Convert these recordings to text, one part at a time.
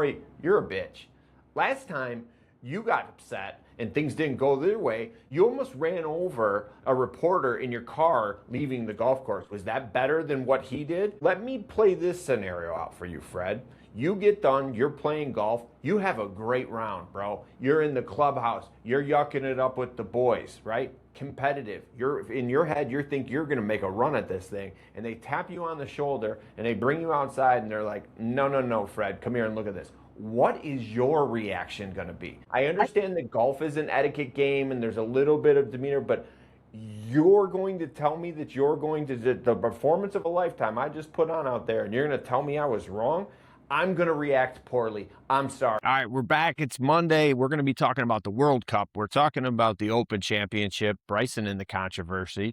Maury, you're a bitch. Last time you got upset and things didn't go their way, you almost ran over a reporter in your car leaving the golf course. Was that better than what he did? Let me play this scenario out for you, Fred. You get done, you're playing golf, you have a great round, bro. You're in the clubhouse, you're yucking it up with the boys, right? Competitive. You're in your head, you think you're gonna make a run at this thing, and they tap you on the shoulder and they bring you outside and they're like, no, Fred, come here and look at this. What is your reaction going to be? I understand that golf is an etiquette game and there's a little bit of demeanor, but you're going to tell me that you're going to, the performance of a lifetime I just put on out there, and you're going to tell me I was wrong? I'm going to react poorly. I'm sorry. All right, we're back. It's Monday. We're going to be talking about the World Cup. We're talking about the Open Championship, Bryson in the controversy.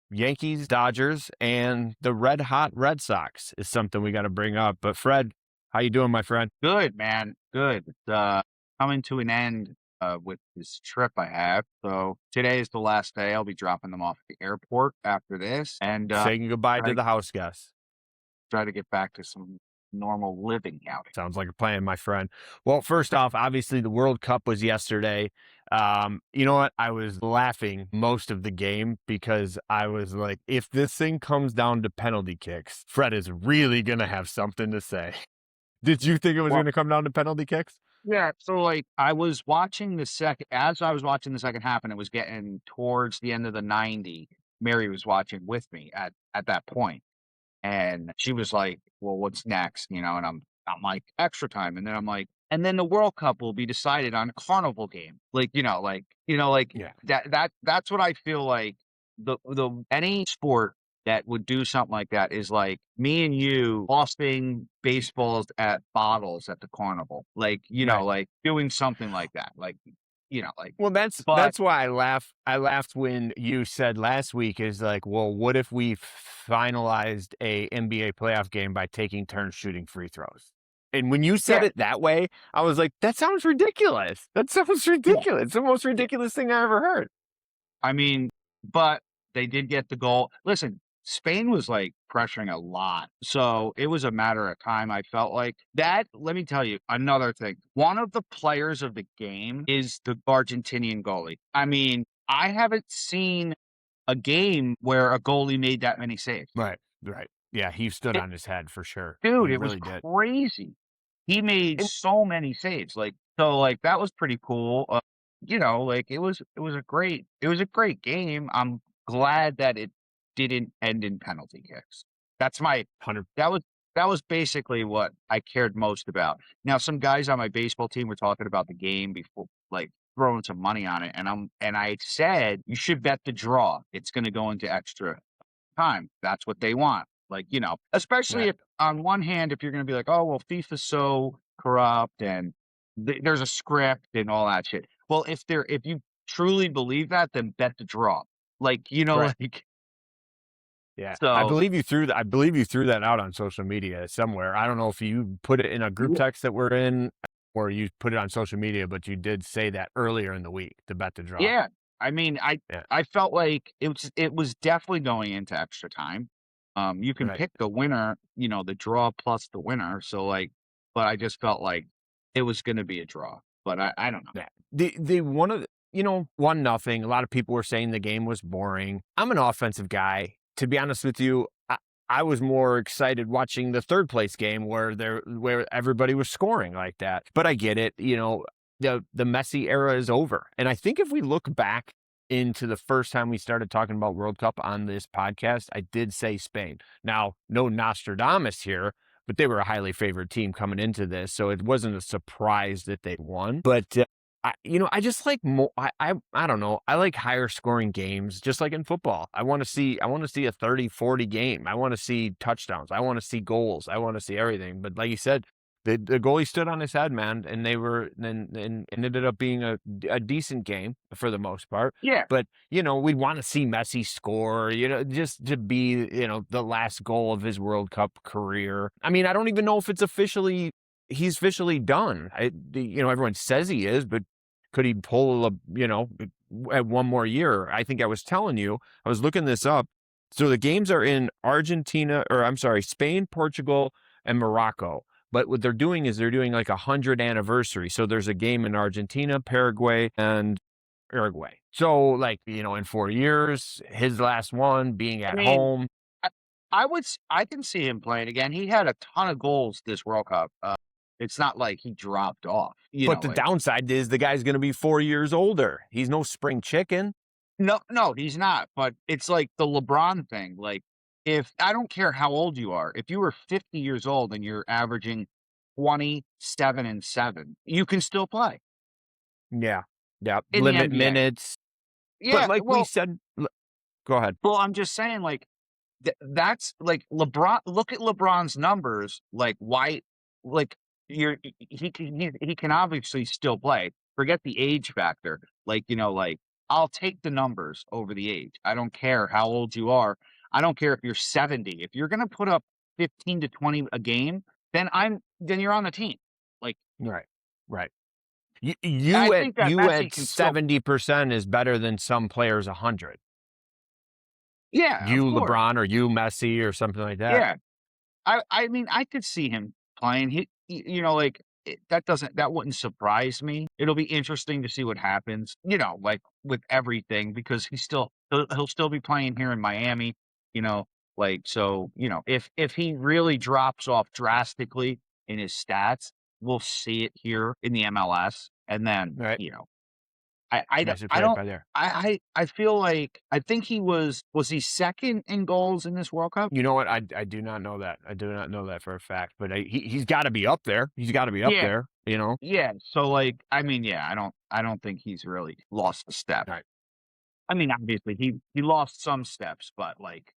Yankees, Dodgers, and the red hot Red Sox is something we got to bring up. But Fred, how you doing, my friend? Good, man. Good. It's coming to an end with this trip I have. So today is the last day. I'll be dropping them off at the airport after this. And saying goodbye to the house guests. Try to get back to some normal living out. Sounds like a plan, my friend. Well, first off, obviously the World Cup was yesterday. You know what? I was laughing most of the game because I was like, if this thing comes down to penalty kicks, Fred is really going to have something to say. Did you think it was going to come down to penalty kicks? Yeah. So like I was watching as I was watching the second half and it was getting towards the end of the 90, Mary was watching with me at that point. And she was like, well, what's next? You know, and I'm like extra time. And then I'm like, and then the World Cup will be decided on a carnival game. That's what I feel like the any sport that would do something like that is like me and you tossing baseballs at bottles at the carnival. Like, like doing something like that. Like, well, that's why I laughed when you said last week is like, well, what if we finalized a NBA playoff game by taking turns shooting free throws? And when you said it that way, I was like, that sounds ridiculous. That sounds ridiculous. It's the most ridiculous thing I ever heard. I mean, but they did get the goal. Listen, Spain was like pressuring a lot. So it was a matter of time. I felt like that. Let me tell you another thing. One of the players of the game is the Argentinian goalie. I mean, I haven't seen a game where a goalie made that many saves. Right. Yeah, he stood on his head for sure. Dude, it was crazy. He made so many saves. That was pretty cool. It was a great game. I'm glad that it didn't end in penalty kicks. That's my 100. That was basically what I cared most about. Now, some guys on my baseball team were talking about the game before, like throwing some money on it, and I said you should bet the draw. It's going to go into extra time. That's what they want. Especially if on one hand, if you're going to be like, oh well, FIFA's so corrupt and there's a script and all that shit. Well, if you truly believe that, then bet the draw. Yeah, so, I believe you threw that out on social media somewhere. I don't know if you put it in a group text that we're in or you put it on social media, but you did say that earlier in the week to bet the draw. Yeah, I mean, I felt like it was definitely going into extra time. You can pick the winner, the draw plus the winner. So but I just felt like it was going to be a draw. But I don't know. Yeah. The 1-0. A lot of people were saying the game was boring. I'm an offensive guy. To be honest with you, I was more excited watching the third place game where everybody was scoring like that. But I get it. The Messi era is over. And I think if we look back into the first time we started talking about World Cup on this podcast, I did say Spain. Now, no Nostradamus here, but they were a highly favored team coming into this. So it wasn't a surprise that they won. But I just like more. I don't know. I like higher scoring games, just like in football. I want to see a 30-40 game. I want to see touchdowns. I want to see goals. I want to see everything. But like you said, the goalie stood on his head, man, and they were and ended up being a decent game for the most part. Yeah. But we'd want to see Messi score, just to be the last goal of his World Cup career. I mean, I don't even know if he's officially done. Everyone says he is, but could he pull at one more year? I think I was telling you, I was looking this up. So the games are in Spain, Portugal, and Morocco. But what they're doing is they're doing like 100 anniversary. So there's a game in Argentina, Paraguay, and Uruguay. So like, in 4 years, his last one being I at mean, home. I I can see him playing again. He had a ton of goals this World Cup. It's not like he dropped off, But the like downside is the guy's going to be 4 years older. He's no spring chicken. no, he's not. But it's like the LeBron thing. Like, if I don't care how old you are, if you were 50 years old and you're averaging 27 and 7, you can still play Yeah. Yeah. in the Limit NBA. minutes. But Yeah, like we said, go ahead. well, I'm just saying, like, that's like LeBron. Look at LeBron's numbers. Like, why? Like, he can obviously still play. Forget the age factor. Like, like, I'll take the numbers over the age. I don't care how old you are. I don't care if you're 70. If you're gonna put up 15 to 20 a game, then you're on the team. Like, Right. Right. I You at think that you Messi at can still. 70% is better than some players 100. Yeah, of You course. LeBron or you Messi or something like that. Yeah. I mean, I could see him playing. Like, that wouldn't surprise me. It'll be interesting to see what happens, like with everything, because he'll still be playing here in Miami, you know, like, so, if he really drops off drastically in his stats, we'll see it here in the MLS. And then, Right. Messi I played don't, by there. I feel like, I think was he second in goals in this World Cup? You know what? I do not know that. I do not know that for a fact. But he's got to be up there. He's got to be up Yeah. there. Yeah, so, like, I mean, yeah, I don't think he's really lost a step. Right. I mean, obviously, he lost some steps, but, like,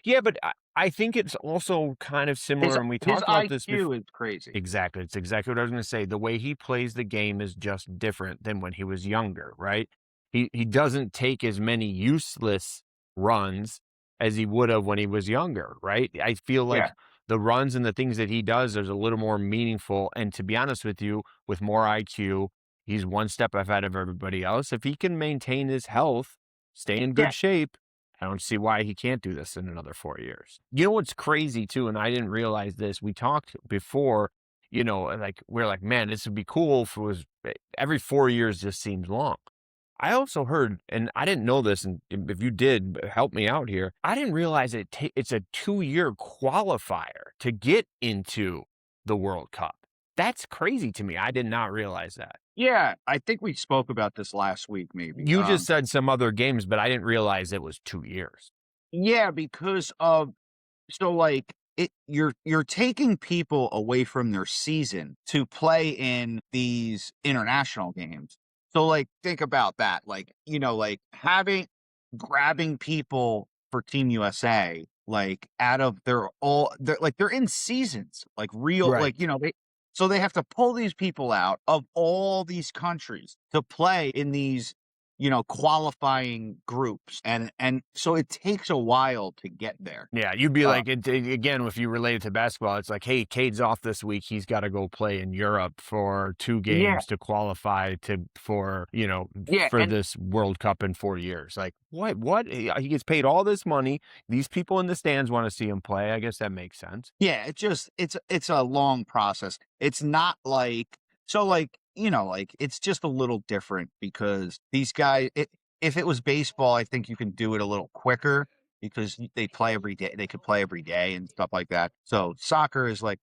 Yeah, but I think it's also kind of similar, and we his talked about this before. IQ is crazy. Exactly. It's exactly what I was going to say. The way he plays the game is just different than when he was younger, right? He doesn't take as many useless runs as he would have when he was younger, right? I feel Yeah, like the runs and the things that he does is a little more meaningful. And to be honest with you, with more IQ, he's one step ahead of everybody else. If he can maintain his health, stay in yeah, good shape, I don't see why he can't do this in another 4 years. You know what's crazy too, and I didn't realize this. We talked before, like we're like, man, this would be cool if it was every 4 years just seems long. I also heard, and I didn't know this, and if you did, help me out here. I didn't realize it's a 2-year qualifier to get into the World Cup. That's crazy to me. I did not realize that. yeah, I think we spoke about this last week, maybe. You just said some other games, but I didn't realize it was 2 years. Yeah, because of so, like, you're taking people away from their season to play in these international games. So, like, think about that. Like, like, grabbing people for Team USA, like, out of they're in seasons, like, real, Right. like, they have to pull these people out of all these countries to play in these, qualifying groups, and so it takes a while to get there. Yeah, you'd be Uh, like, again, if you relate it to basketball, it's like, hey, Cade's off this week. He's got to go play in Europe for 2 yeah, games to qualify for yeah, for and this World Cup in 4 years. Like, what? What? He gets paid all this money. These people in the stands want to see him play. I guess that makes sense. yeah, it's a long process. It's not like, so, like, like, it's just a little different because these guys, if it was baseball, I think you can do it a little quicker because they play every day. They could play every day and stuff like that. So soccer is like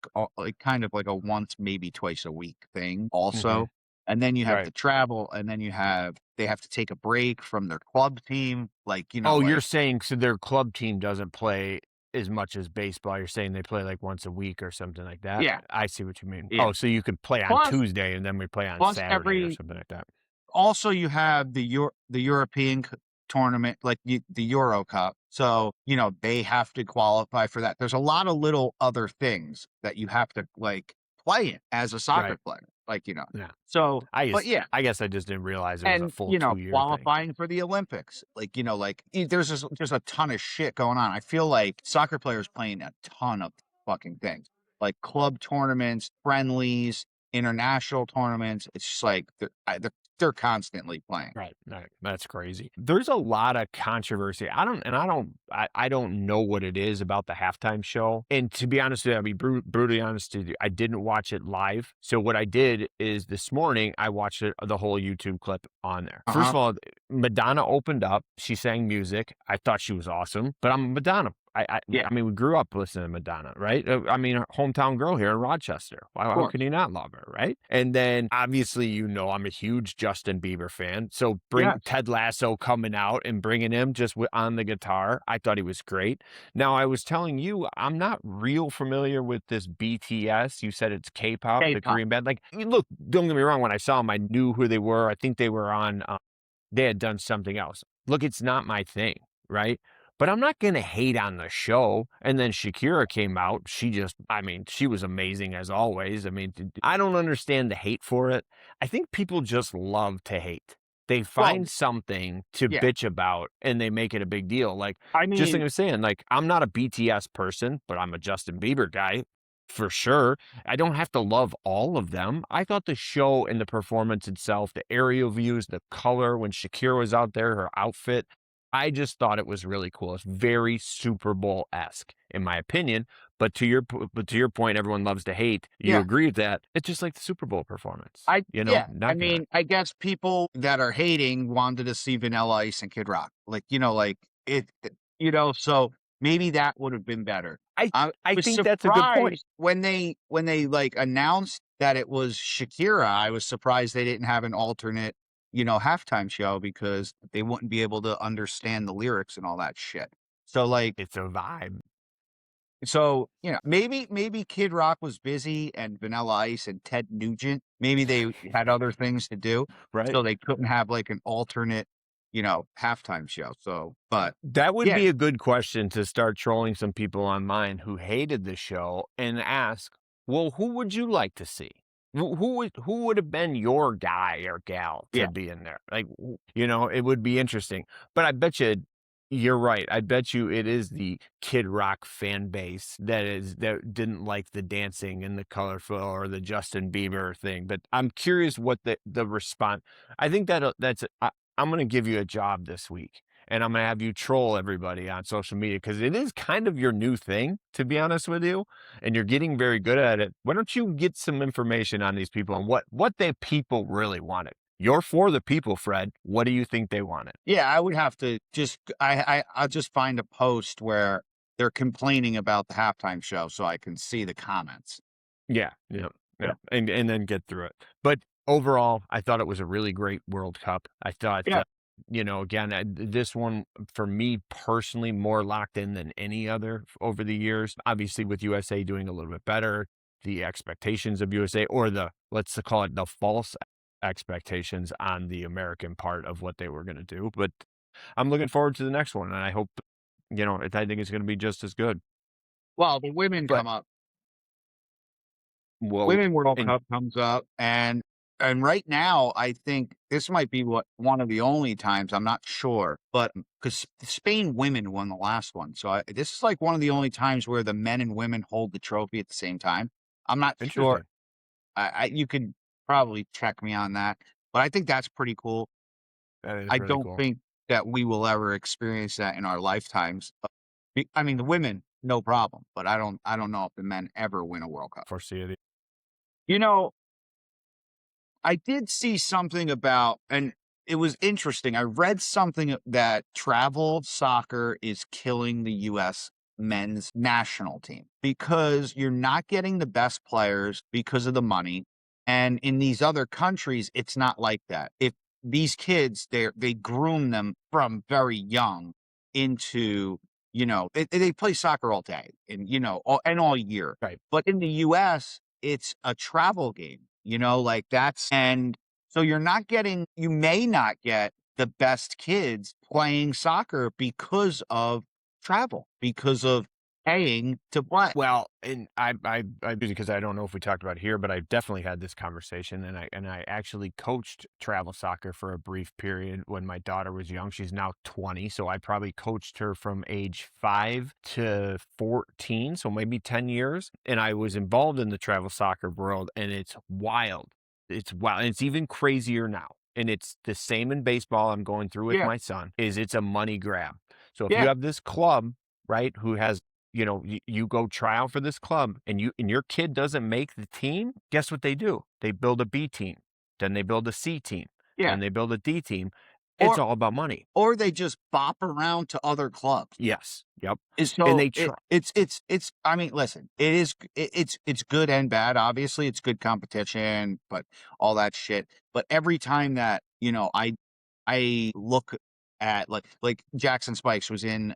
kind of like a once, maybe twice a week thing Hmm. also. And then you have Right. to travel, and then they have to take a break from their club team. Like, Oh, you're like, saying so their club team doesn't play as much as baseball. You're saying they play like once a week or something like that. yeah, I see what you mean. yeah. Oh, so you could play on Plus, Tuesday and then we play on plus Saturday or every something like that. Also, you have the European tournament, like the Euro Cup. So, they have to qualify for that. There's a lot of little other things that you have to, like, play in as a soccer Right. player. Like, Yeah. so, but yeah. I guess I just didn't realize it was a And, full 2-year thing. qualifying for the Olympics, like, there's just a ton of shit going on. I feel like soccer players playing a ton of fucking things, like club tournaments, friendlies, international tournaments. It's just like they're constantly playing. Right. That's crazy. There's a lot of controversy. I don't know what it is about the halftime show. And to be honest with you, I'll be brutally honest with you, I didn't watch it live. So what I did is this morning I watched the whole YouTube clip on there. First of all, Madonna opened up. She sang music. I thought she was awesome, but I'm Madonna. Yeah. I mean, we grew up listening to Madonna, right? I mean, her hometown girl here in Rochester. How could you not love her, right? And then obviously, I'm a huge Justin Bieber fan. So bring Yes. Ted Lasso coming out and bringing him just on the guitar. I thought he was great. Now, I was telling you, I'm not real familiar with this BTS. You said it's K-pop, the Korean band. Like, look, don't get me wrong. When I saw them, I knew who they were. I think they were on, they had done something else. Look, it's not my thing, right? But I'm not going to hate on the show. And then Shakira came out. She was amazing as always. I mean, I don't understand the hate for it. I think people just love to hate. They find something to bitch about and they make it a big deal. Like, just like I was saying, like, I'm not a BTS person, but I'm a Justin Bieber guy for sure. I don't have to love all of them. I thought the show and the performance itself, the aerial views, the color when Shakira was out there, her outfit, I just thought it was really cool. It's very Super Bowl-esque, in my opinion. But to your point, everyone loves to hate. You agree with that? It's just like the Super Bowl performance. I guess people that are hating wanted to see Vanilla Ice and Kid Rock, so maybe that would have been better. I think that's a good point. When they like announced that it was Shakira, I was surprised they didn't have an alternate halftime show because they wouldn't be able to understand the lyrics and all that shit. So like, it's a vibe. So, maybe Kid Rock was busy and Vanilla Ice and Ted Nugent, maybe they had other things to do. Right. So they couldn't have like an alternate, halftime show. So, but that would be a good question to start trolling some people online who hated the show and ask, well, who would you like to see? Who would have been your guy or gal to be in there? Like, it would be interesting. But I bet you're right. I bet you it is the Kid Rock fan base that didn't like the dancing and the colorful or the Justin Bieber thing. But I'm curious what the response. I think I'm going to give you a job this week. And I'm going to have you troll everybody on social media because it is kind of your new thing, to be honest with you. And you're getting very good at it. Why don't you get some information on these people and what the people really wanted? You're for the people, Fred. What do you think they wanted? Yeah, I would have to I'll just find a post where they're complaining about the halftime show so I can see the comments. Yeah. And then get through it. But overall, I thought it was a really great World Cup. I thought again, this one, for me personally, more locked in than any other over the years. Obviously, with USA doing a little bit better, the expectations of USA, or let's call it the false expectations on the American part of what they were going to do. But I'm looking forward to the next one, and I hope, I think it's going to be just as good. Well, the women come up. Women World Cup comes up, and right now, I think this might be one of the only times, I'm not sure, but because Spain women won the last one. So this is like one of the only times where the men and women hold the trophy at the same time. I'm not sure. You could probably check me on that, but I think that's pretty cool. That is I really don't cool. think that we will ever experience that in our lifetimes. I mean, the women, no problem, but I don't know if the men ever win a World Cup. Foresee it. I did see something about, and it was interesting. I read something that travel soccer is killing the U.S. men's national team because you're not getting the best players because of the money. And in these other countries, it's not like that. If these kids, they groom them from very young into, they play soccer all day and, and all year. Right. But in the U.S., it's a travel game. And so you may not get the best kids playing soccer because of travel, because of paying to play. Well, and I because I don't know if we talked about it here, but I definitely had this conversation, and I actually coached travel soccer for a brief period when my daughter was young. She's now 20, so I probably coached her from age 5 to 14, so maybe 10 years. And I was involved in the travel soccer world, and it's wild. It's wild. And it's even crazier now. and it's the same in baseball I'm going through with Yeah. my son, is it's a money grab. So if you Yeah. have this club, right, who has, you go try out for this club and your kid doesn't make the team, guess what they do? They build a B team, then they build a C team, Yeah. then they build a D team. It's Or all about money. or they just bop around to other clubs. Yes. Yep. And And so they try. it's I mean, listen, it's good and bad. Obviously, it's good competition, but all that shit. But every time that, I look at like Jackson Spikes was in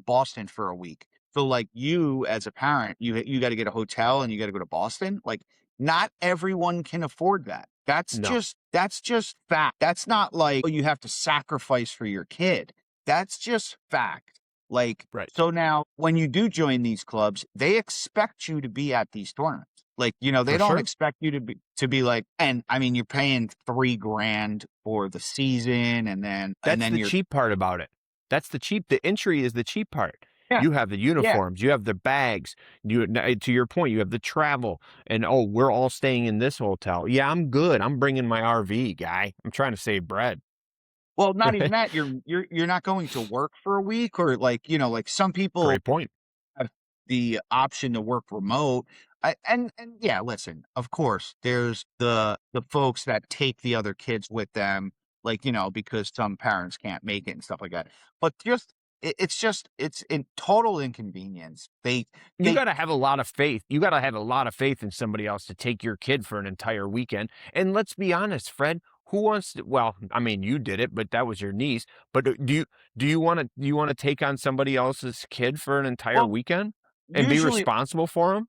Boston for a week. So like you as a parent, you got to get a hotel and you got to go to Boston. Like not everyone can afford that. No. That's just fact. That's not like, oh, you have to sacrifice for your kid. That's just fact. Like, Right. so now when you do join these clubs, they expect you to be at these tournaments. Like, they For don't sure. expect you to be like, and I mean, you're paying $3,000 for the season, and then That's the you're cheap part about it. The entry is the cheap part. yeah, You have the yeah. uniforms, you have the bags, to your point, you have the travel, and oh, we're all staying in this hotel. Yeah, I'm good. I'm bringing my RV, guy. I'm trying to save bread. Well, not even that. You're not going to work for a week, or like some people Great point. have the option to work remote. And yeah, listen, of course, there's the folks that take the other kids with them, like, because some parents can't make it and stuff like that. But it's in total inconvenience. You They got to have a lot of faith. You got to have a lot of faith in somebody else to take your kid for an entire weekend. And let's be honest, Fred, who wants to, well, I mean, you did it, but that was your niece. But do you want to take on somebody else's kid for an entire well, weekend and be usually responsible for them?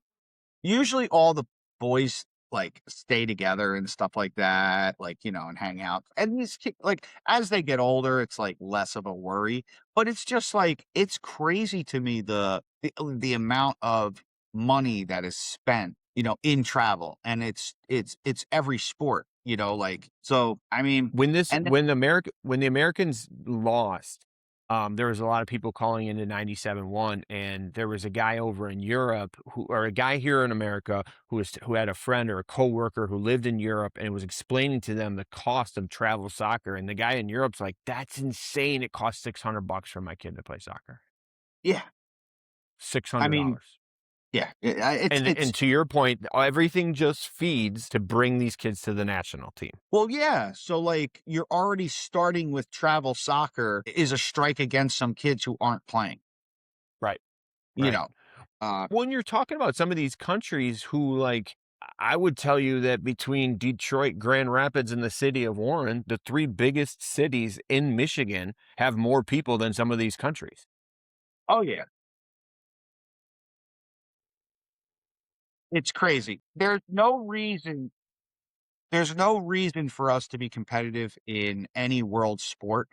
usually all the boys like stay together and stuff like that, like, and hang out. And these kids, like, as they get older, it's like less of a worry. But it's just like it's crazy to me the amount of money that is spent, in travel, and it's every sport, like so. I mean, and When the Americans lost, there was a lot of people calling into 97.1, and there was a guy over in Europe or a guy here in America who had a friend or a coworker who lived in Europe and was explaining to them the cost of travel soccer. And the guy in Europe's like, "That's insane. It costs $600 for my kid to play soccer. yeah, Six I hundred mean, dollars." yeah, it's And to your point, everything just feeds to bring these kids to the national team. well, yeah. So, like, you're already starting with travel soccer is a strike against some kids who aren't playing, Right. you Right. know. Uh, When you're talking about some of these countries who, like, I would tell you that between Detroit, Grand Rapids, and the city of Warren, the three biggest cities in Michigan have more people than some of these countries. oh, yeah. It's crazy. There's no reason for us to be competitive in any world sport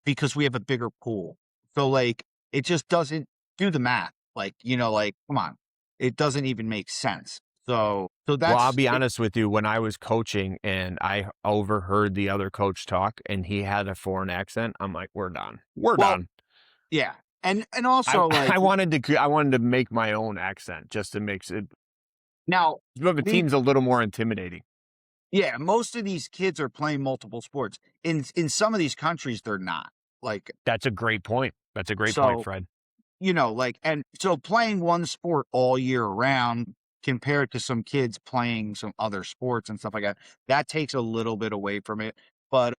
because we have a bigger pool. So, like, it just doesn't do the math. Like, like, come on. It doesn't even make sense. So Well, I'll that's be it. honest with you. When I was coaching and I overheard the other coach talk and he had a foreign accent, I'm like, we're done. We're Well, done. yeah. And also, like, I wanted to make my own accent just to make it. now, But the the team's a little more intimidating. yeah, most of these kids are playing multiple sports. In some of these countries, they're not. Like, That's a great point. That's a great point, so, Fred. like, and so playing one sport all year round compared to some kids playing some other sports and stuff like that, that takes a little bit away from it. But,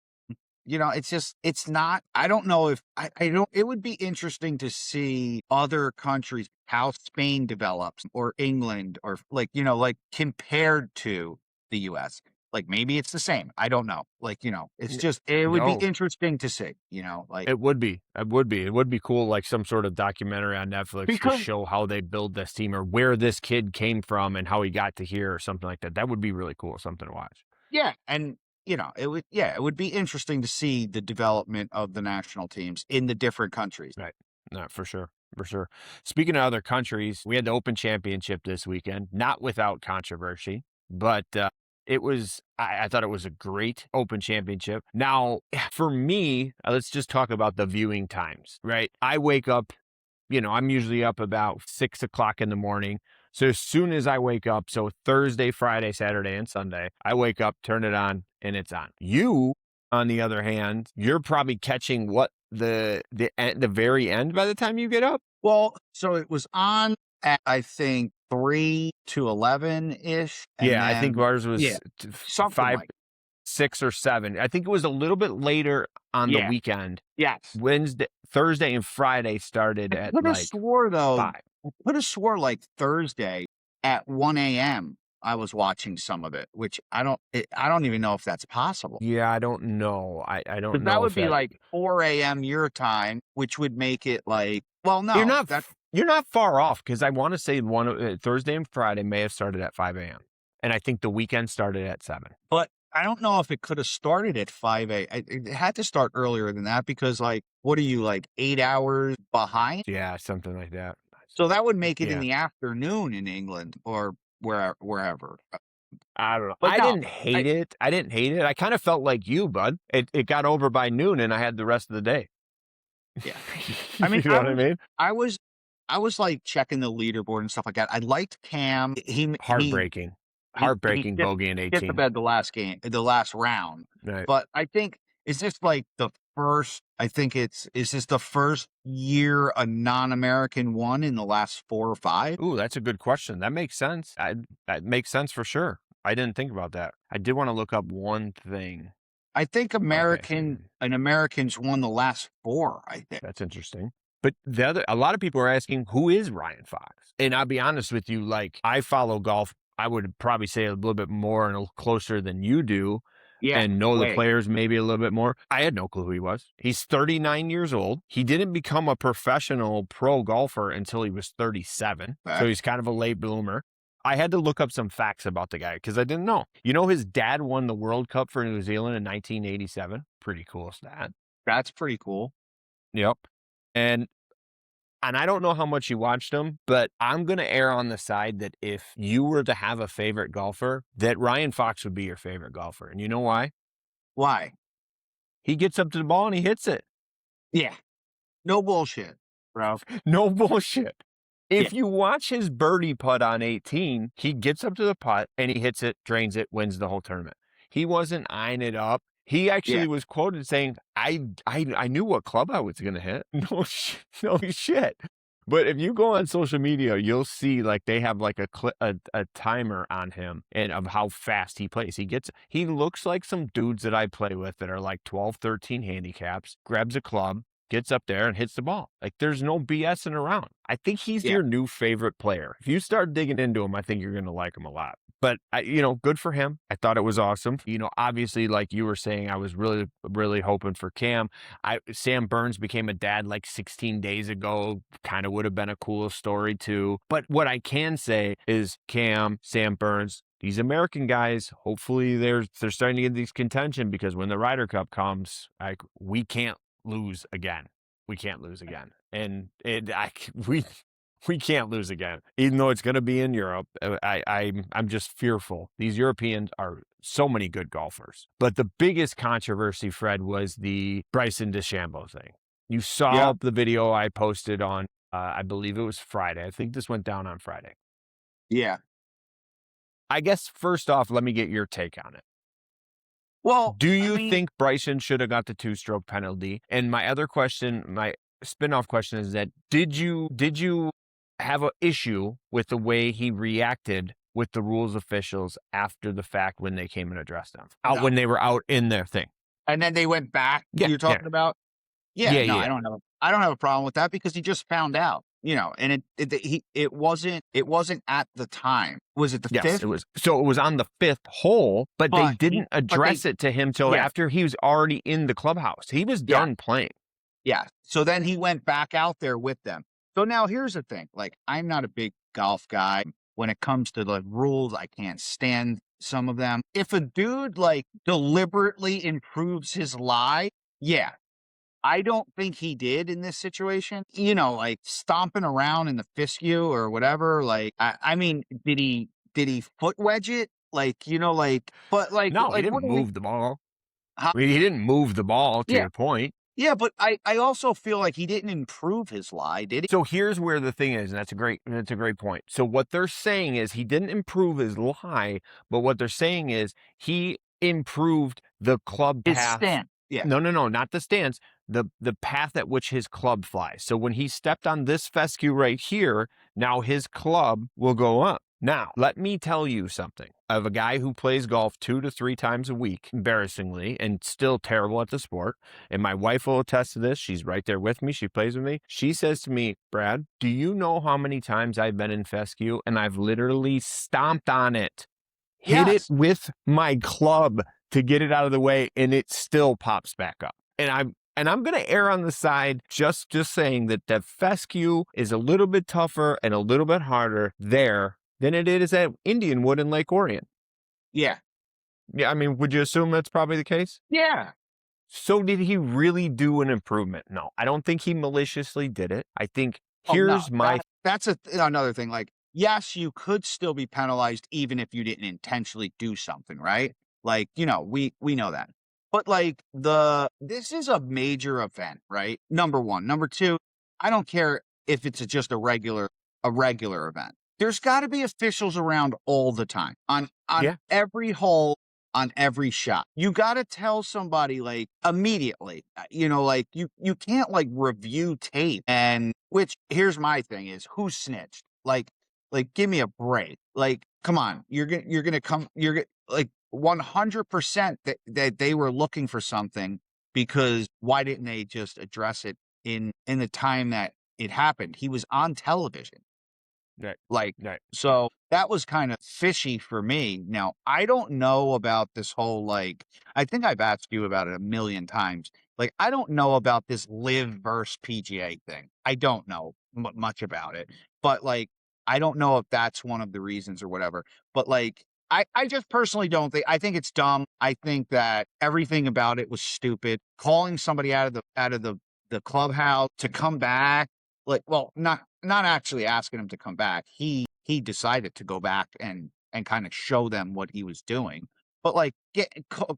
it's not, I don't know if I don't, it would be interesting to see other countries, how Spain develops or England or like, like compared to the US. Like maybe it's the same. I don't know. Like, it's N- just, it would be No, interesting to see, like, it would be. It would be. It would be cool, like some sort of documentary on Netflix to because show how they build this team or where this kid came from and how he got to here or something like that. That would be really cool, something to watch. yeah, and it would be interesting to see the development of the national teams in the different countries. Right. No, for sure. For sure. Speaking of other countries, we had the Open Championship this weekend, not without controversy, but I thought it was a great Open Championship. Now, for me, let's just talk about the viewing times, right? I wake up, I'm usually up about 6 o'clock in the morning. So as soon as I wake up, so Thursday, Friday, Saturday, and Sunday, I wake up, turn it on, and it's on. You on the other hand, you're probably catching what the very end by the time you get up. Well, so it was on at, I think, 3 to 11-ish, and Yeah, I think then ours yeah, was something 5, like 6 or 7. I think it was a little bit later on the yeah, weekend. yes. Wednesday, Thursday, and Friday started I at coulda like swore, though, 5. I coulda swore, like, Thursday at 1 AM, I was watching some of it, which I don't even know if that's possible. Yeah, I don't know. I don't Because that know would if be, that. like, 4 AM your time, which would make it, like well, You're no, not that you're not far off because I want to say Thursday and Friday may have started at 5 a.m. and I think the weekend started at 7. but I don't know if it coulda started at 5 A it had to start earlier than that because, like, what are you, like, 8 hours behind? Yeah, something like that. So that would make it in Yeah, the afternoon in England or wherever. I don't know. But I no, didn't I hate it. I didn't hate it. I kind of felt like you, bud. It got over by noon, and I had the rest of the day. yeah. I You mean, know what I mean? I was I was, like, checking the leaderboard and stuff like that. I liked Cam. Heartbreaking, He heartbreaking shit bogey in shit the 18. bed the last round. Right. But I think is this, like, the first I think is this the first year a non-American won in the last 4 or 5? Ooh, that's a good question. That makes sense. That makes sense for sure. I didn't think about that. I did want to look up one thing. I think Okay, Americans won the last 4, I think. that's interesting. But a lot of people are asking, who is Ryan Fox? And I'll be honest with you, like I follow golf. I would probably say a little bit more and a little closer than you do Yeah, and know the way. players maybe a little bit more. I had no clue who he was. He's 39 years old. He didn't become a professional pro golfer until he was 37. So Okay. he's kind of a late bloomer. I had to look up some facts about the guy because I didn't know. You know, his dad won the World Cup for New Zealand in 1987. Pretty cool stat. That's pretty cool. Yep. And I don't know how much you watched him, but I'm going to err on the side that if you were to have a favorite golfer, that Ryan Fox would be your favorite golfer. And you know why? Why? He gets up to the ball and he hits it. Yeah. No bullshit, bro. No bullshit. Yeah. If you watch his birdie putt on 18, he gets up to the putt and he hits it, drains it, wins the whole tournament. He wasn't eyeing it up. He actually Yeah. was quoted saying, I knew what club I was going to hit. No shit. But if you go on social media, you'll see like they have like a timer on him and of how fast he plays. He looks like some dudes that I play with that are like 12, 13 handicaps, grabs a club, gets up there and hits the ball. Like there's no BSing around. I think he's Yeah. your new favorite player. If you start digging into him, I think you're going to like him a lot. But good for him. I thought it was awesome. Obviously, like you were saying, I was really, really hoping for Cam. Sam Burns became a dad like 16 days ago. Kind of would have been a cool story too. But what I can say is Sam Burns, these American guys, hopefully they're starting to get these contention because when the Ryder Cup comes, like we can't lose again. We can't lose again. And we can't lose again, even though it's going to be in Europe. I'm just fearful. These Europeans are so many good golfers. But the biggest controversy, Fred, was the Bryson DeChambeau thing. You saw the video I posted on, I believe it was Friday. I think this went down on Friday. Yeah. I guess first off, let me get your take on it. Well, do you think Bryson should have got the 2-stroke penalty? And my other question, my spin-off question is that did you have an issue with the way he reacted with the rules officials after the fact when they came and addressed them when they were out in their thing? And then they went back. You're talking about? Yeah. I don't have a problem with that because he just found out. And it wasn't at the time. Was it the 5th? It was. So it was on the 5th hole, but they didn't address it to him till after he was already in the clubhouse. He was done playing. Yeah. So then he went back out there with them. So now here's the thing. Like, I'm not a big golf guy. When it comes to the rules, I can't stand some of them. If a dude like deliberately improves his lie, yeah. I don't think he did in this situation. Like stomping around in the fiscue or whatever. Like, I mean, did he foot wedge it? Like, but like, no, he didn't move the ball. I mean, he didn't move the ball to your point. Yeah, but I also feel like he didn't improve his lie, did he? So here's where the thing is, and that's a great point. So what they're saying is he didn't improve his lie, but what they're saying is he improved the club His path. stance. Yeah. No, not the stance. The path at which his club flies. So when he stepped on this fescue right here, now his club will go up. Now, let me tell you something. Of a guy who plays golf 2 to 3 times a week, embarrassingly, and still terrible at the sport. And my wife will attest to this. She's right there with me. She plays with me. She says to me, Brad, do you know how many times I've been in fescue and I've literally stomped on it, hit it Yes. with my club to get it out of the way, and it still pops back up. And I'm going to err on the side just saying that the fescue is a little bit tougher and a little bit harder there than it is at Indianwood and Lake Orion. Yeah. Yeah, I mean, would you assume that's probably the case? Yeah. So did he really do an improvement? No, I don't think he maliciously did it. I think here's that's another thing. Like, yes, you could still be penalized even if you didn't intentionally do something, right? Like, we know that. But like this is a major event, right? Number one. Number two, I don't care if it's just a regular event. There's got to be officials around all the time on every hole, on every shot. You got to tell somebody like immediately, like you can't like review tape. And which here's my thing is who snitched? Like give me a break. Like, come on, you're like 100% that they were looking for something, because why didn't they just address it in the time that it happened? He was on television. Right. So that was kind of fishy for me. Now, I don't know about this whole, like, I think I've asked you about it a million times. Like, I don't know about this live versus PGA thing. I don't know much about it, but like, I don't know if that's one of the reasons or whatever, but like, I just personally don't I think it's dumb. I think that everything about it was stupid. Calling somebody out of the clubhouse to come back, like, well, not actually asking him to come back. He decided to go back and kind of show them what he was doing. But like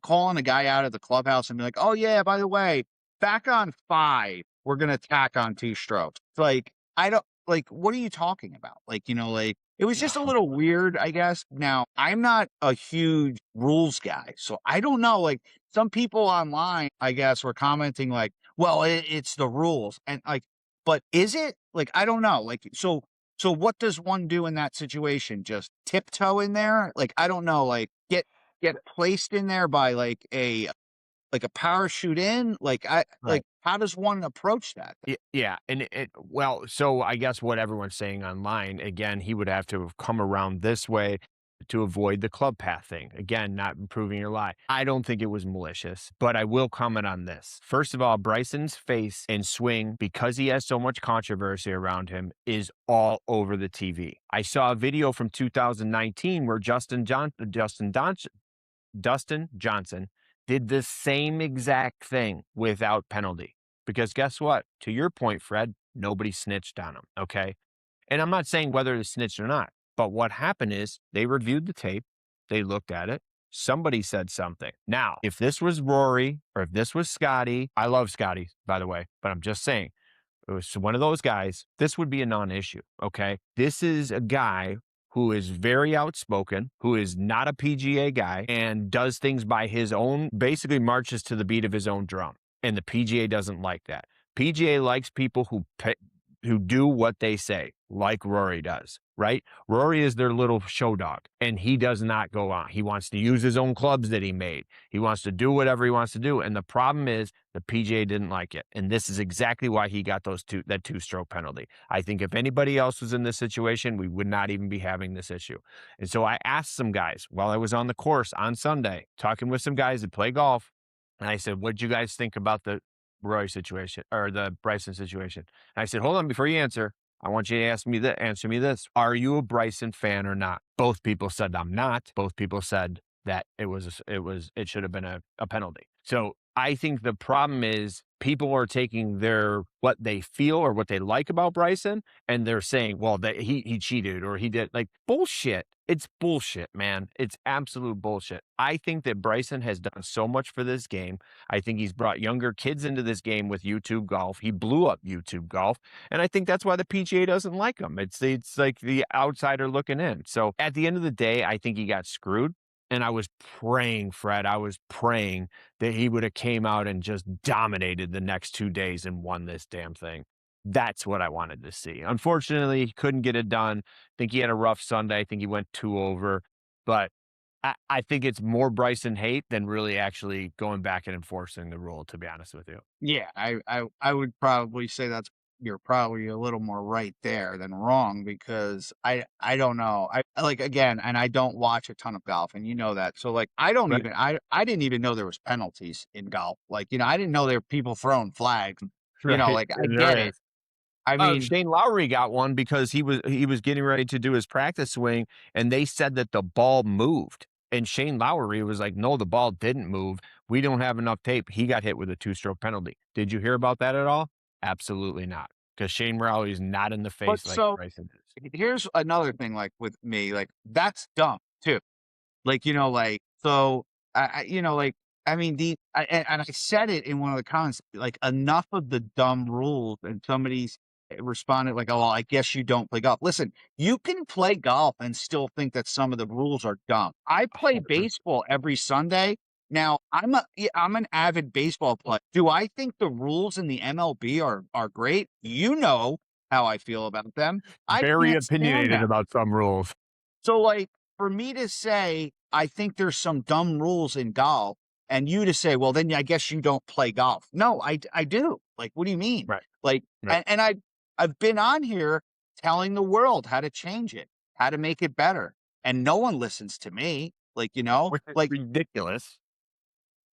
calling a guy out of the clubhouse and be like, oh yeah, by the way, back on 5, we're gonna tack on 2 strokes. It's like, I don't like, what are you talking about? Like, like it was just a little weird, I guess. Now, I'm not a huge rules guy, so I don't know. Like, some people online, I guess, were commenting like, well, it's the rules, and like, but is it? Like, I don't know. Like, so what does one do in that situation? Just tiptoe in there? Like, I don't know. Like, get placed in there by like a parachute in? Like, like, how does one approach that? Yeah. And well, so I guess what everyone's saying online, again, he would have to have come around this way to avoid the club path thing. Again, not improving your lie. I don't think it was malicious, but I will comment on this. First of all, Bryson's face and swing, because he has so much controversy around him, is all over the TV. I saw a video from 2019 where Dustin Johnson did the same exact thing without penalty. Because guess what? To your point, Fred, nobody snitched on him, okay? And I'm not saying whether they snitched or not, but what happened is they reviewed the tape, they looked at it, somebody said something. Now, if this was Rory or if this was Scotty, I love Scotty, by the way, but I'm just saying, it was one of those guys, this would be a non-issue, okay? This is a guy who is very outspoken, who is not a PGA guy, and does things by his own, basically marches to the beat of his own drum. And the PGA doesn't like that. PGA likes people who do what they say, like Rory does, right? Rory is their little show dog, and he does not go on. He wants to use his own clubs that he made. He wants to do whatever he wants to do. And the problem is the PGA didn't like it. And this is exactly why he got that 2-stroke penalty. I think if anybody else was in this situation, we would not even be having this issue. And so I asked some guys while I was on the course on Sunday, talking with some guys that play golf. And I said, what'd you guys think about the Rory situation or the Bryson situation? And I said, hold on, before you answer, I want you to answer me this. Are you a Bryson fan or not? Both people said I'm not. Both people said that it should have been a penalty. So I think the problem is people are taking what they feel or what they like about Bryson, and they're saying, well, that he cheated or he did. Like, bullshit. It's bullshit, man. It's absolute bullshit. I think that Bryson has done so much for this game. I think he's brought younger kids into this game with YouTube golf. He blew up YouTube golf. And I think that's why the PGA doesn't like him. It's like the outsider looking in. So at the end of the day, I think he got screwed. And I was praying, Fred, I was praying that he would have came out and just dominated the next 2 days and won this damn thing. That's what I wanted to see. Unfortunately, he couldn't get it done. I think he had a rough Sunday. I think he went 2 over, but I think it's more Bryson hate than really actually going back and enforcing the rule, to be honest with you. Yeah, I would probably say you're probably a little more right there than wrong because I don't know. I like again, and I don't watch a ton of golf, and you know that. So like I don't Right. even I didn't even know there was penalties in golf. Like, I didn't know there were people throwing flags. Right, Like I and get there it. is. I mean, Shane Lowry got one because he was getting ready to do his practice swing, and they said that the ball moved, and Shane Lowry was like, "No, the ball didn't move. We don't have enough tape." He got hit with a two-stroke penalty. Did you hear about that at all? Absolutely not, because Shane Lowry is not in the but face like so Bryson is. here's another thing, like with me, like that's dumb too. Like, so like, I mean, and I said it in one of the comments, like, enough of the dumb rules, and somebody's responded like, "Oh, well, I guess you don't play golf." Listen, you can play golf and still think that some of the rules are dumb. I play 100%. baseball every Sunday. Now, I'm an avid baseball player. Do I think the rules in the MLB are great? You know how I feel about them. I Very can't stand opinionated them. about some rules. So, like, for me to say, I think there's some dumb rules in golf, and you to say, well, then I guess you don't play golf. No, I do. Like, what do you mean? Right, Like, right. and I've been on here telling the world how to change it, how to make it better, and no one listens to me. Like, Which is like, ridiculous.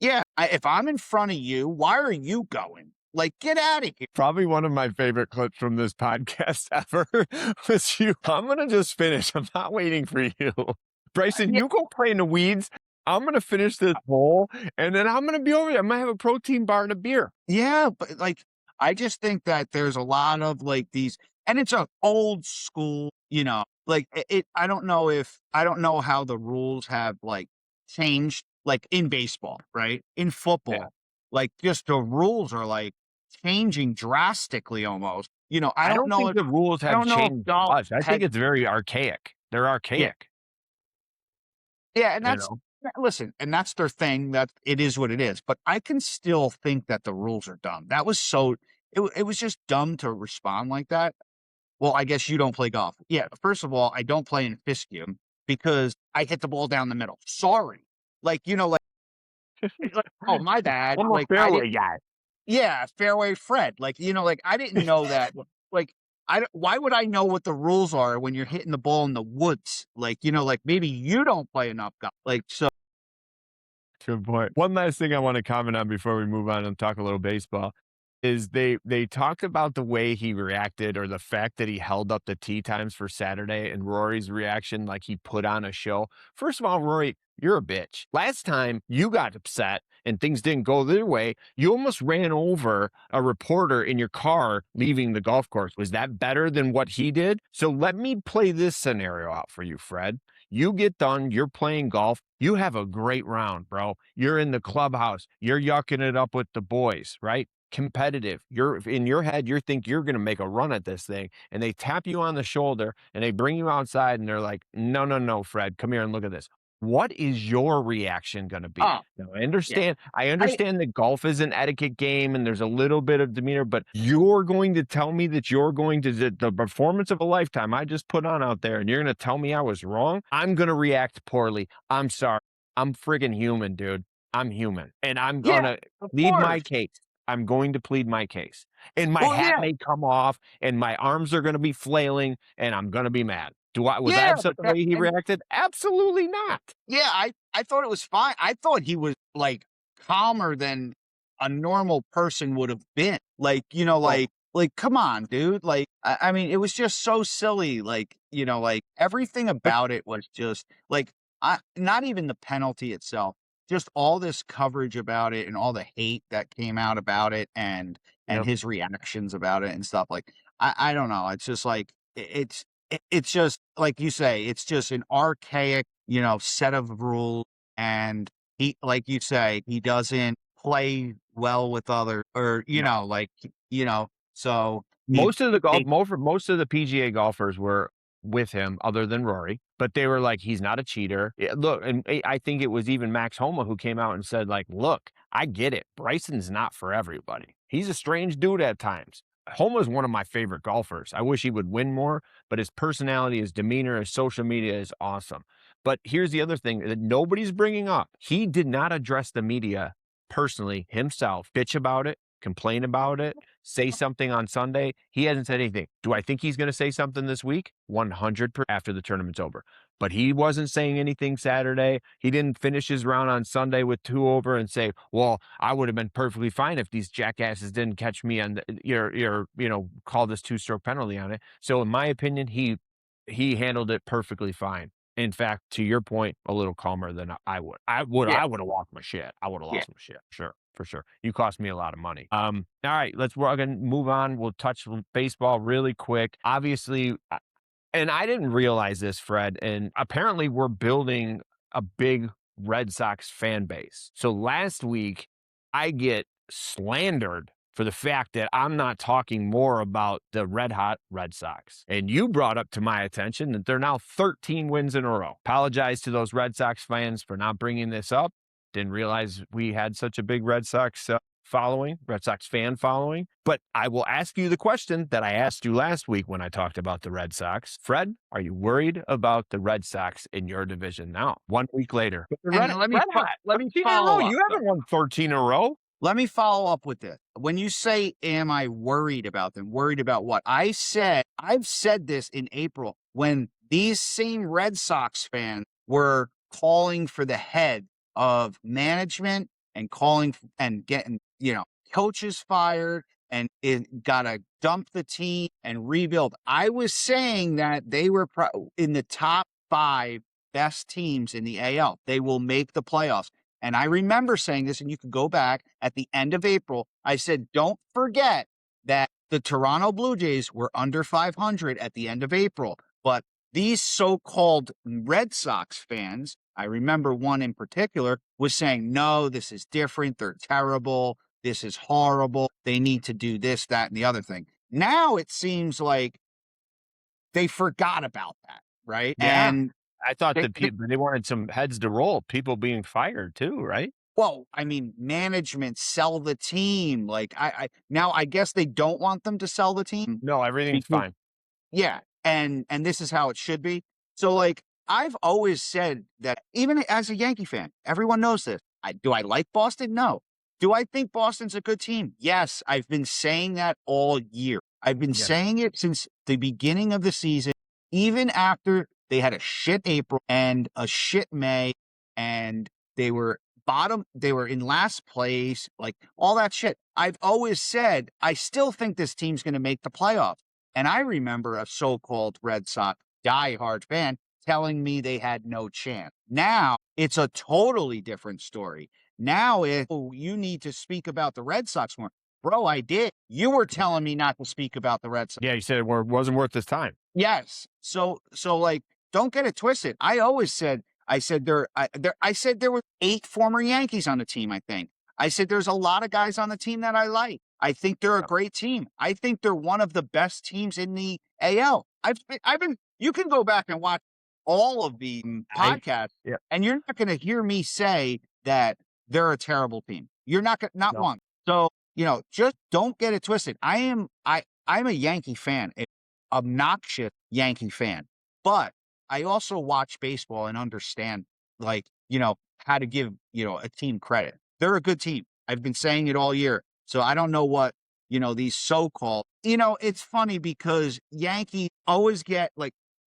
yeah, if I'm in front of you, why are you going? Like, get out of here. Probably one of my favorite clips from this podcast ever was you. I'm going to just finish. I'm not waiting for you. Bryson, Yeah, you go play in the weeds. I'm going to finish this bowl and then I'm going to be over there. I'm going to have a protein bar and a beer. yeah, but like, I just think that there's a lot of like these, and it's a old school, like I don't know how the rules have like changed, like in baseball, right? In Yeah. football, like just the rules are like changing drastically almost. I don't think the rules I have don't know if changed golf much. I think had, it's very archaic. They're yeah, archaic, yeah, and you that's know? listen, and that's their thing. That it is what it is. But I can still think that the rules are dumb. That was so. It was just dumb to respond like that. Well, I guess you don't play golf. Yeah, first of all, I don't play in Fiscue because I hit the ball down the middle. Sorry. Like, oh, my bad. I'm a Like, I didn't, fairway guy. yeah, fairway Fred. Like, like, I didn't know that. Like, why would I know what the rules are when you're hitting the ball in the woods? Like, like maybe you don't play enough golf. Like, so, Good point. One last thing I want to comment on before we move on and talk a little baseball is they talked about the way he reacted or the fact that he held up the tee times for Saturday and Rory's reaction like he put on a show. First of all, Rory, you're a bitch. Last time you got upset and things didn't go their way, you almost ran over a reporter in your car leaving the golf course. Was that better than what he did? So let me play this scenario out for you, Fred. You get done, you're playing golf, you have a great round, bro. You're in the clubhouse, you're yucking it up with the boys, right? Competitive. You're in your head, you think you're going to make a run at this thing, and they tap you on the shoulder and they bring you outside and they're like, no, no, no, Fred, come here and look at this. What is your reaction going to be? oh, Now, yeah. I I, understand that golf is an etiquette game and there's a little bit of demeanor, but you're going to tell me that you're going to the performance of a lifetime I just put on out there and you're going to tell me I was wrong? I'm going to react poorly. I'm sorry. I'm friggin' human, dude. I'm human. And I'm going yeah, to of plead my course. case. I'm going to plead my case. And my Well, hat yeah, may come off and my arms are going to be flailing and I'm going to be mad. Was I yeah, upset but the way he and reacted? Absolutely not. yeah, I thought it was fine. I thought he was, like, calmer than a normal person would have been. Like, Oh, like, come on, dude. Like, I mean, it was just so silly. Like, like, everything but about it was just, like, not even the penalty itself, just all this coverage about it and all the hate that came out about it and yep. his reactions about it and stuff. Like, I don't know. It's just like, it's just, like you say, it's just an archaic set of rules. And he, like you say, he doesn't play well with other or, No. like, so he, Most of the golf, they, most of the PGA golfers were with him other than Rory, but they were like, he's not a cheater. Look, and I think it was even Max Homa who came out and said, like, look, I get it. Bryson's not for everybody. He's a strange dude at times. Homa's one of my favorite golfers. I wish he would win more, but his personality, his demeanor, his social media is awesome. But here's the other thing that nobody's bringing up. He did not address the media personally himself, bitch about it, complain about it, say something on Sunday. He hasn't said anything. Do I think he's going to say something this week? 100% after the tournament's over. But he wasn't saying anything Saturday. He didn't finish his round on Sunday with 2 over and say, well, I would have been perfectly fine if these jackasses didn't catch me on call this 2-stroke penalty on it. So in my opinion, he handled it perfectly fine. In fact, to your point, a little calmer than I would. I would have lost my shit. I would have lost my shit. Sure. For sure. You cost me a lot of money. All right, we're going to move on. We'll touch baseball really quick. Obviously, and I didn't realize this, Fred, and apparently we're building a big Red Sox fan base. So last week, I get slandered for the fact that I'm not talking more about the red hot Red Sox. And you brought up to my attention that they're now 13 wins in a row. Apologize to those Red Sox fans for not bringing this up. Didn't realize we had such a big Red Sox Red Sox fan following. But I will ask you the question that I asked you last week when I talked about the Red Sox. Fred, are you worried about the Red Sox in your division now? 1 week later. Let me follow up. You haven't won 13 in a row. Let me follow up with this. When you say, am I worried about them? Worried about what? I've said this in April when these same Red Sox fans were calling for the head of management and calling and getting, coaches fired and it gotta dump the team and rebuild. I was saying that they were in the top 5 best teams in the AL. They will make the playoffs. And I remember saying this, and you could go back at the end of April. I said, don't forget that the Toronto Blue Jays were under 500 at the end of April. But these so-called Red Sox fans, I remember one in particular, was saying, no, this is different. They're terrible. This is horrible. They need to do this, that, and the other thing. Now it seems like they forgot about that, right? Yeah. And I thought that they wanted some heads to roll, people being fired too, right? Well, I mean, management sell the team. Like I guess they don't want them to sell the team. No, everything's fine. Yeah, and this is how it should be. So like I've always said that even as a Yankee fan, everyone knows this. Do I like Boston? No. Do I think Boston's a good team? Yes, I've been saying that all year. I've been saying it since the beginning of the season, even after they had a shit April and a shit May, and they were in last place, like all that shit. I've always said, I still think this team's going to make the playoffs. And I remember a so-called Red Sox diehard fan telling me they had no chance. Now it's a totally different story. Now you need to speak about the Red Sox more. Bro, I did. You were telling me not to speak about the Red Sox. Yeah, you said it wasn't worth this time. Yes. So like, don't get it twisted. I always said, I said there were 8 former Yankees on the team, I think. I said there's a lot of guys on the team that I like. I think they're a great team. I think they're one of the best teams in the AL. You can go back and watch all of the podcasts, and you're not going to hear me say that they're a terrible team. You're not one. So, just don't get it twisted. I'm a Yankee fan, an obnoxious Yankee fan, but I also watch baseball and understand, how to give, a team credit. They're a good team. I've been saying it all year. So I don't know what, these so-called, it's funny because Yankees always get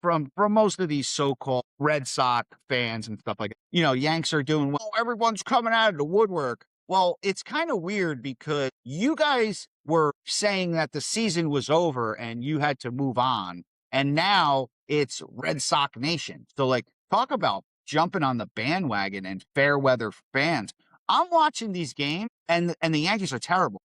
from most of these so-called Red Sox fans and stuff like that. Yanks are doing well. Everyone's coming out of the woodwork. Well, it's kind of weird because you guys were saying that the season was over and you had to move on. And now it's Red Sox Nation. So talk about jumping on the bandwagon and fair weather fans. I'm watching these games and the Yankees are terrible.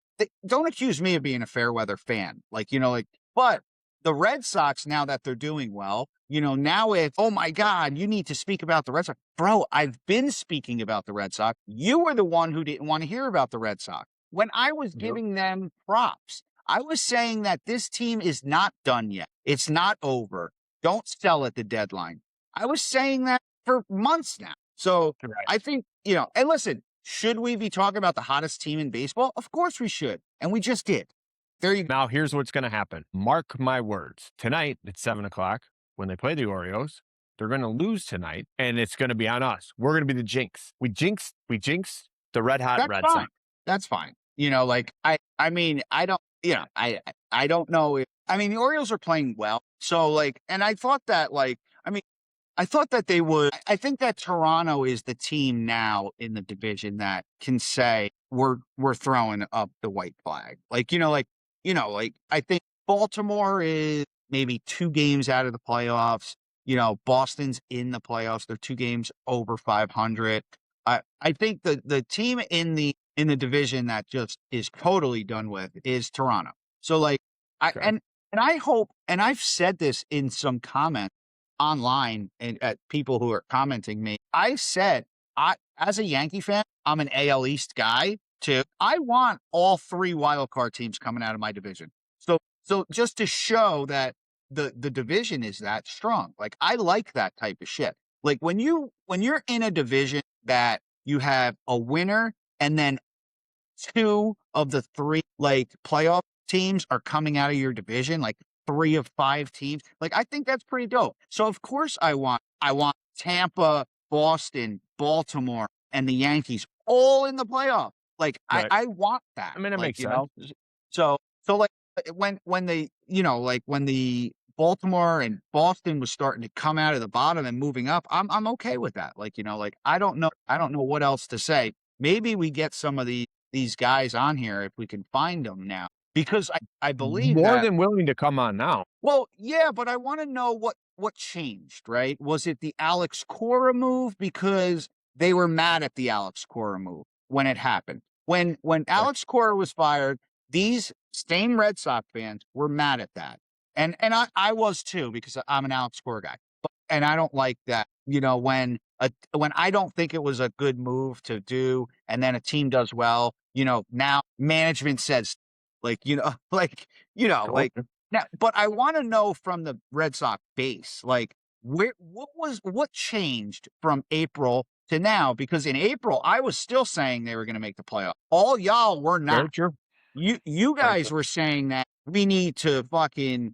Don't accuse me of being a fair weather fan. But the Red Sox, now that they're doing well, now it's, oh my God, you need to speak about the Red Sox. Bro, I've been speaking about the Red Sox. You were the one who didn't want to hear about the Red Sox. When I was giving them props, I was saying that this team is not done yet. It's not over. don't sell at the deadline. I was saying that for months now. So Right. I think, and listen, should we be talking about the hottest team in baseball? Of course we should. And we just did. There you go. Now, here's what's going to happen. Mark my words. Tonight at 7:00, when they play the Orioles, they're going to lose tonight, and it's going to be on us. We're going to be the jinx. We jinx the red hot That's Red fine. Sox. That's fine. I mean, I don't, I don't know if, the Orioles are playing well. So and I thought that I thought that they would. I think that Toronto is the team now in the division that can say we're throwing up the white flag. I think Baltimore is maybe 2 games out of the playoffs. Boston's in the playoffs. They're 2 games over 500. I think the team in the division that just is totally done with is Toronto. So Okay. and I hope, and I've said this in some comments online and at people who are commenting me. I said, as a Yankee fan, I'm an AL East guy too. I want all 3 wild card teams coming out of my division. So just to show that the division is that strong. I like that type of shit. When you're in a division that you have a winner and then 2 of the 3 playoff teams are coming out of your division, 3 of 5 teams. I think that's pretty dope. So of course I want Tampa, Boston, Baltimore, and the Yankees all in the playoff. Right. I want that. I mean, it makes sense. So when they, when the Baltimore and Boston was starting to come out of the bottom and moving up, I'm okay with that. I don't know what else to say. Maybe we get some of these guys on here if we can find them now. Because I believe more than willing to come on now. Well, yeah, but I want to know what changed, right? Was it the Alex Cora move? Because they were mad at the Alex Cora move when it happened. When Alex Cora was fired, these same Red Sox fans were mad at that. And I was too, because I'm an Alex Cora guy. And I don't like that, when I don't think it was a good move to do, and then a team does well, now management says, now, but I want to know from the Red Sox base, what changed from April to now? Because in April, I was still saying they were going to make the playoff. All y'all were not. Very true. You guys were saying that we need to fucking,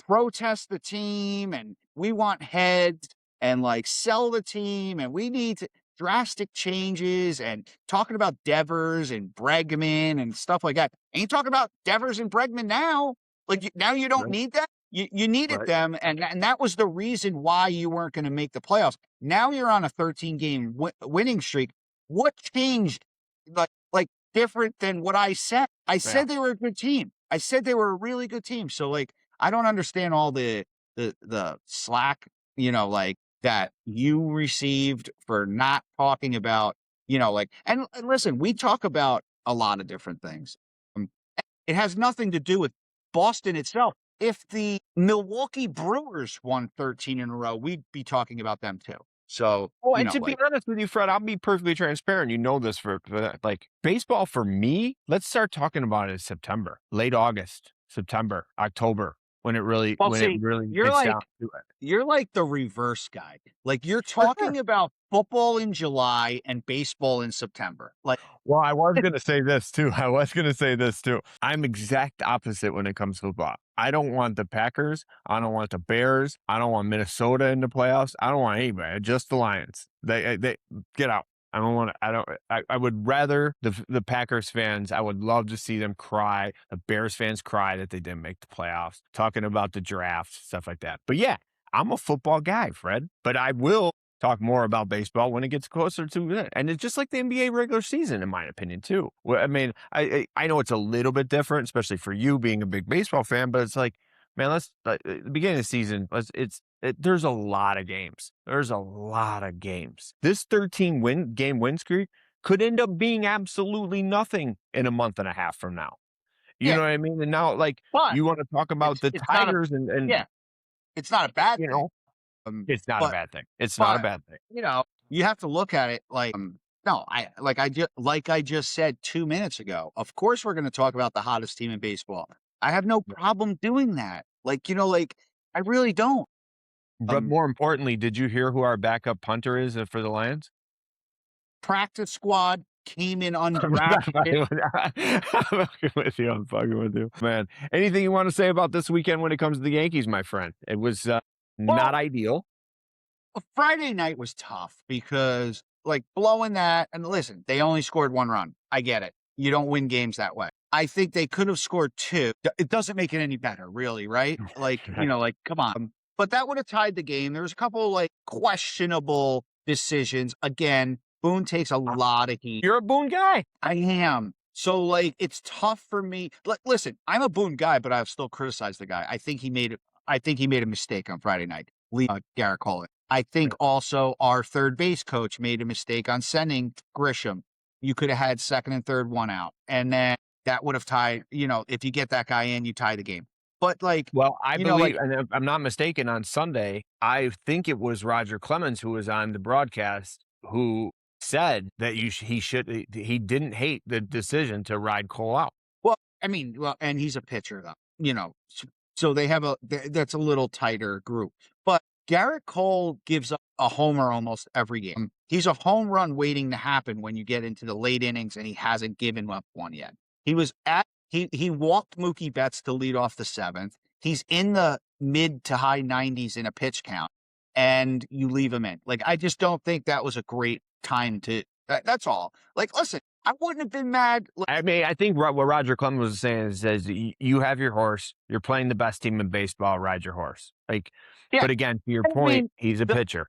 protest the team, and we want heads, and sell the team, and we need drastic changes, and talking about Devers and Bregman and stuff like that. Ain't talking about Devers and Bregman now. Now you don't need that. You needed them, and that was the reason why you weren't going to make the playoffs. Now you're on a 13-game winning streak. What changed? Different than what I said. I said they were a good team. I said they were a really good team. So I don't understand all the slack, that you received for not talking about, and listen, we talk about a lot of different things. It has nothing to do with Boston itself. If the Milwaukee Brewers won 13 in a row, we'd be talking about them too. So, and to be honest with you, Fred, I'll be perfectly transparent. You know this for baseball for me. Let's start talking about it in September, late August, September, October, when it really gets down to it. You're like the reverse guy. You're talking about football in July and baseball in September. Well, I was going to say this too. I'm exact opposite when it comes to football. I don't want the Packers. I don't want the Bears. I don't want Minnesota in the playoffs. I don't want anybody. Just the Lions. They get out. I don't want to. I would rather the Packers fans. I would love to see them cry. The Bears fans cry that they didn't make the playoffs. Talking about the draft, stuff like that. But yeah, I'm a football guy, Fred. But I will talk more about baseball when it gets closer to it. And it's just like the NBA regular season, in my opinion, too. Well, I mean, I know it's a little bit different, especially for you being a big baseball fan, but it's like, man, at the beginning of the season, there's a lot of games. This 13-game win streak could end up being absolutely nothing in a month and a half from now. You know what I mean? And now, you want to talk about the Tigers and it's not a bad thing. It's not a bad thing. It's not a bad thing. You have to look at it no, I just said 2 minutes ago. Of course, we're going to talk about the hottest team in baseball. I have no problem doing that. I really don't. But more importantly, did you hear who our backup punter is for the Lions? Practice squad came in I'm undrafted. fucking with you. I'm fucking with you, man. Anything you want to say about this weekend when it comes to the Yankees, my friend? It was not Well, ideal. Friday night was tough because, like, blowing that, and listen, they only scored 1 run. I get it. You don't win games that way. I think they could have scored 2. It doesn't make it any better, really, right? Like, like, come on. But that would have tied the game. There was a couple, like, questionable decisions. Again, Boone takes a lot of heat. You're a Boone guy. I am. So, like, it's tough for me. Listen, I'm a Boone guy, but I've still criticized the guy. I think he made a mistake on Friday night. Garrett Cole. I think also our third base coach made a mistake on sending Grisham. You could have had second and third one out, and then that would have tied. If you get that guy in, you tie the game. But like, Well, I you know, believe, like, and if I'm not mistaken, on Sunday, I think it was Roger Clemens who was on the broadcast who said that he didn't hate the decision to ride Cole out. well, and he's a pitcher though. So they have that's a little tighter group. But Garrett Cole gives up a homer almost every game. He's a home run waiting to happen when you get into the late innings, and he hasn't given up one yet. He walked Mookie Betts to lead off the 7th. He's in the mid to high 90s in a pitch count, and you leave him in. Like, I just don't think that was a great time to. That's all. Like, listen, I wouldn't have been mad. I mean, I think what Roger Clemens was saying is you have your horse. You're playing the best team in baseball. Ride your horse. Like, Yeah, but again, to your point, he's a pitcher.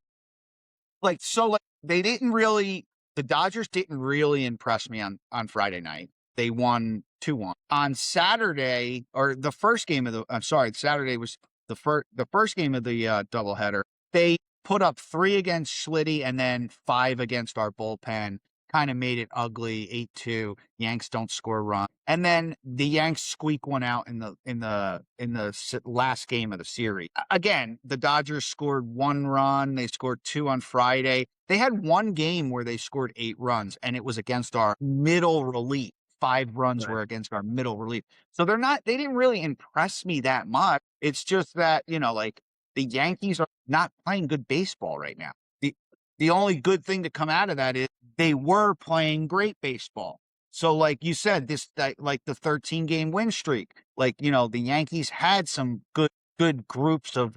They didn't really. The Dodgers didn't really impress me on Friday night. They won 2-1 on Saturday, or the first game of the. I'm sorry, Saturday was the first game of the doubleheader. They put up 3 against Schlitty and then 5 against our bullpen. Kind of made it ugly. 8-2. Yanks don't score a run, and then the Yanks squeak one out in the last game of the series. Again, the Dodgers scored 1 run. They scored 2 on Friday. They had 1 game where they scored 8 runs, and it was against our middle relief. 5 runs were against our middle relief. So they didn't really impress me that much. It's just that, like, the Yankees are not playing good baseball right now. The only good thing to come out of that is they were playing great baseball. So, like you said, like the 13-game win streak, like, the Yankees had some good groups of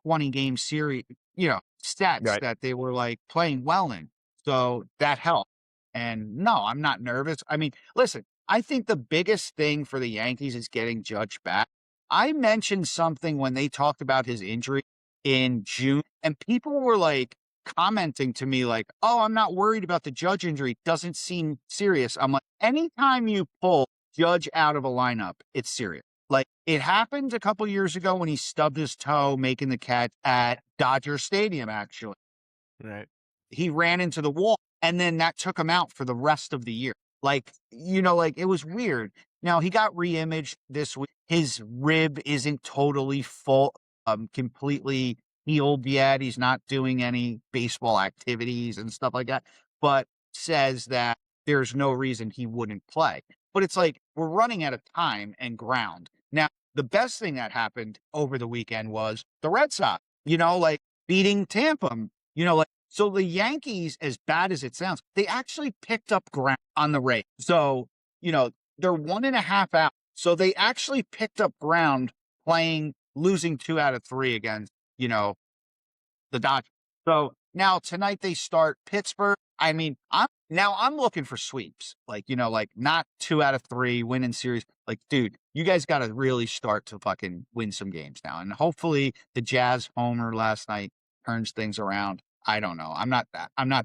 20-game series, stats that they were like playing well in. So that helped. And no, I'm not nervous. I mean, listen, I think the biggest thing for the Yankees is getting Judge back. I mentioned something when they talked about his injury in June, and people were like commenting to me like, "Oh, I'm not worried about the Judge injury. Doesn't seem serious." I'm like, anytime you pull Judge out of a lineup, it's serious. Like, it happened a couple years ago when he stubbed his toe making the catch at Dodger Stadium, actually. Right. He ran into the wall, and then that took him out for the rest of the year. Like, it was weird. Now, he got re-imaged this week. His rib isn't totally full, completely healed yet. He's not doing any baseball activities and stuff like that, but says that there's no reason he wouldn't play. But it's like, we're running out of time and ground. Now, the best thing that happened over the weekend was the Red Sox, beating Tampa, so the Yankees, as bad as it sounds, they actually picked up ground on the Rays. So, they're 1.5 out. So they actually picked up ground losing 2 out of 3 against, the Dodgers. So now tonight they start Pittsburgh. I mean, I'm looking for sweeps, not 2 out of 3 winning series. Like, dude, you guys got to really start to fucking win some games now. And hopefully the Jazz homer last night turns things around. I don't know. I'm not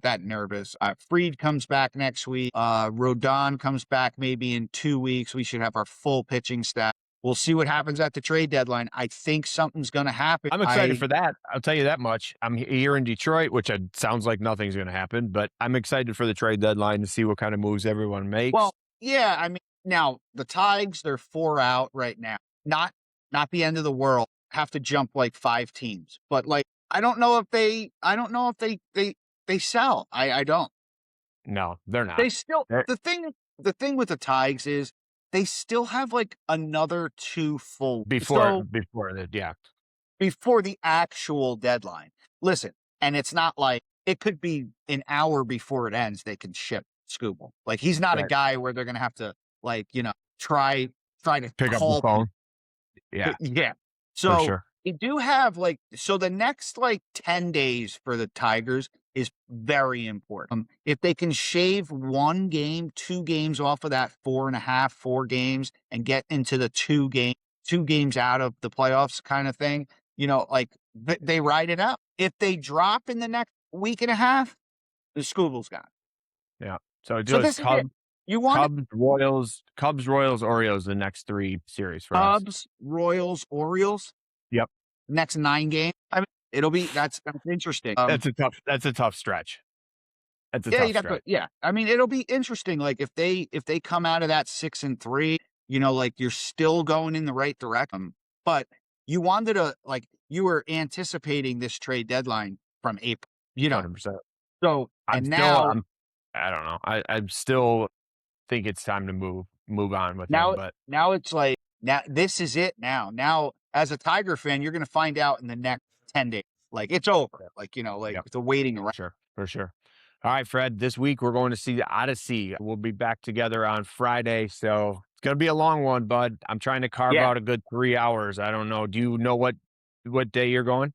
that nervous. Fried comes back next week. Rodon comes back maybe in 2 weeks. We should have our full pitching staff. We'll see what happens at the trade deadline. I think something's going to happen. I'm excited for that. I'll tell you that much. I'm here in Detroit, which sounds like nothing's going to happen, but I'm excited for the trade deadline to see what kind of moves everyone makes. Well, yeah. I mean, now the Tigers, they're 4 out right now. Not the end of the world. Have to jump like 5 teams, but like, I don't know if they sell. I don't. No, they're not. They still, the thing with the Tigers is they still have like another 2 full before that. Yeah. before the actual deadline. Listen, and it's not like it could be an hour before it ends, they can ship Scooble. Like, he's not a Right. guy where they're gonna have to, like, try to Pick up the call phone. people. Yeah, Yeah. for So, sure. they do have, like, so the next, like, 10 days for the Tigers is very important. If they can shave 1 game, 2 games off of that 4.5, 4 games and get into the 2 games out of the playoffs kinda thing, like, they ride it out. If they drop in the next week and a half, the Scooble's gone. Yeah. So it So goes this is it. You want it Cubs, Royals, Orioles, the next 3 series for us. Cubs, Royals, Orioles, Yep. next 9 games. I mean, it'll be that's interesting. That's a tough stretch. That's a Yeah, tough you'd have to stretch. yeah. I mean, it'll be interesting, like, if they come out of that 6-3, like, you're still going in the right direction, but you wanted to like, you were anticipating this trade deadline from April, 100%. so I'm and still now I don't know. I still think it's time to move on with him, now but now it's like, now this is it now. Now, as a Tiger fan, you're gonna find out in the next 10 days. Like, it's over. Yep. Like, like, Yep. the waiting For around. sure. For sure. All right, Fred, this week we're going to see the Odyssey. We'll be back together on Friday, so it's going to be a long one, bud. I'm trying to carve Yeah, out a good 3 hours. I don't know. Do you know what day you're going?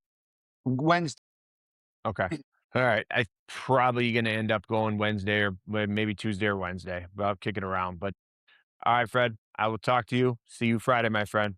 Wednesday. Okay. All right. I probably going to end up going Wednesday or maybe Tuesday or Wednesday, but I'll kick it around. But all right, Fred, I will talk to you. See you Friday, my friend.